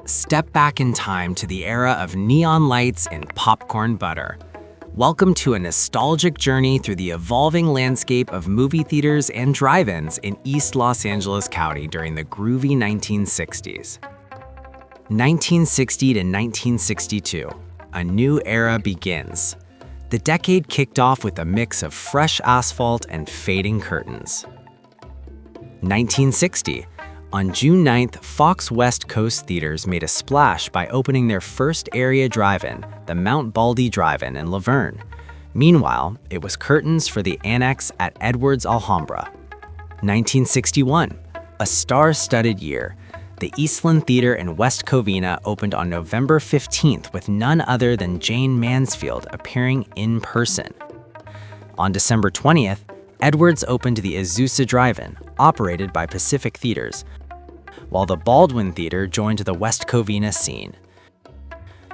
Step back in time to the era of neon lights and popcorn butter. Welcome to a nostalgic journey through the evolving landscape of movie theaters and drive-ins in East Los Angeles County during the groovy 1960s. 1960 to 1962, a new era begins. The decade kicked off with a mix of fresh asphalt and fading curtains. 1960. On June 9th, Fox West Coast Theaters made a splash by opening their first area drive-in, the Mount Baldy Drive-In in Laverne. Meanwhile, it was curtains for the Annex at Edwards Alhambra. 1961, a star-studded year. The Eastland Theater in West Covina opened on November 15th with none other than Jayne Mansfield appearing in person. On December 20th, Edwards opened the Azusa Drive-In, operated by Pacific Theaters, while the Baldwin Theater joined the West Covina scene.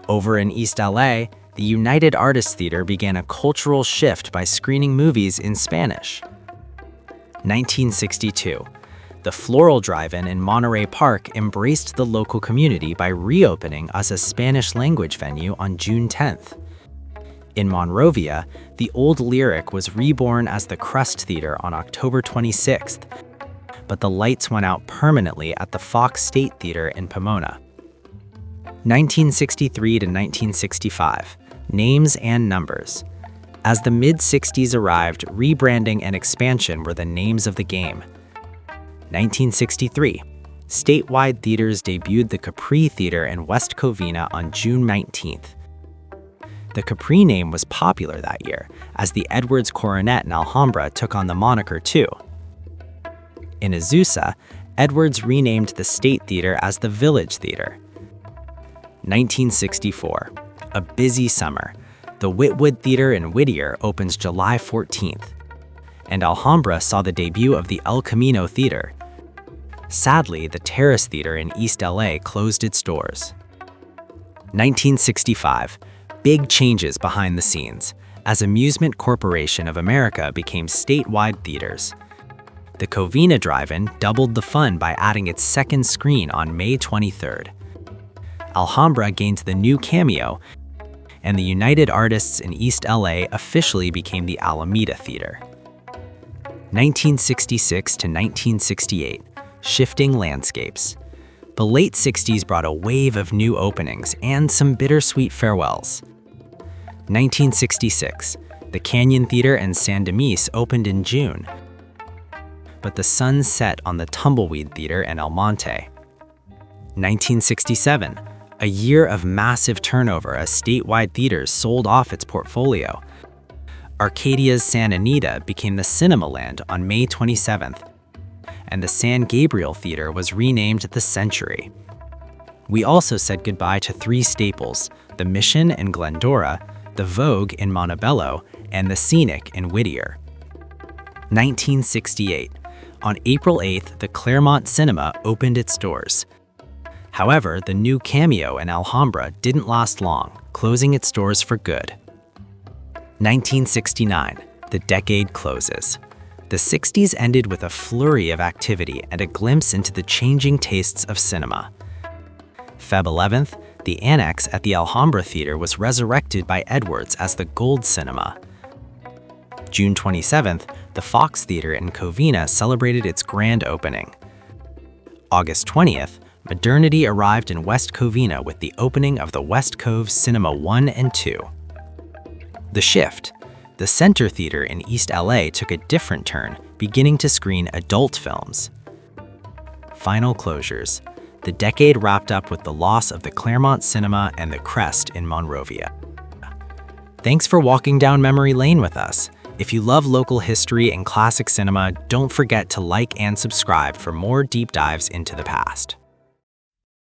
Over in East LA, the United Artists Theater began a cultural shift by screening movies in Spanish. 1962. The Floral Drive-In in Monterey Park embraced the local community by reopening as a Spanish-language venue on June 10th. In Monrovia, the old Lyric was reborn as the Crust Theater on October 26th, but the lights went out permanently at the Fox State Theater in Pomona. 1963 to 1965, names and numbers. As the mid-60s arrived, rebranding and expansion were the names of the game. 1963, statewide theaters debuted the Capri Theater in West Covina on June 19th. The Capri name was popular that year, as the Edwards Coronet in Alhambra took on the moniker too. In Azusa, Edwards renamed the State Theater as the Village Theater. 1964, a busy summer. The Whitwood Theater in Whittier opens July 14th, and Alhambra saw the debut of the El Camino Theater. Sadly, the Terrace Theater in East LA closed its doors. 1965, big changes behind the scenes, as Amusement Corporation of America became statewide theaters. The Covina Drive-In doubled the fun by adding its second screen on May 23rd. Alhambra gained the new Cameo, and the United Artists in East LA officially became the Alameda Theater. 1966 to 1968, shifting landscapes. The late 60s brought a wave of new openings and some bittersweet farewells. 1966, the Canyon Theater in San Dimas opened in June, but the sun set on the Tumbleweed Theater in El Monte. 1967, a year of massive turnover as statewide theaters sold off its portfolio. Arcadia's Santa Anita became the Cinema Land on May 27th, and the San Gabriel Theater was renamed the Century. We also said goodbye to three staples, the Mission in Glendora, the Vogue in Montebello, and the Scenic in Whittier. 1968. On April 8th, the Claremont Cinema opened its doors. However, the new Cameo in Alhambra didn't last long, closing its doors for good. 1969. The decade closes. The 60s ended with a flurry of activity and a glimpse into the changing tastes of cinema. Feb 11th, the Annex at the Alhambra Theater was resurrected by Edwards as the Gold Cinema. June 27th, the Fox Theater in Covina celebrated its grand opening. August 20th, modernity arrived in West Covina with the opening of the West Cove Cinema 1 and 2. The shift. The Center Theater in East LA took a different turn, beginning to screen adult films. Final closures. The decade wrapped up with the loss of the Claremont Cinema and the Crest in Monrovia. Thanks for walking down memory lane with us. If you love local history and classic cinema, don't forget to like and subscribe for more deep dives into the past.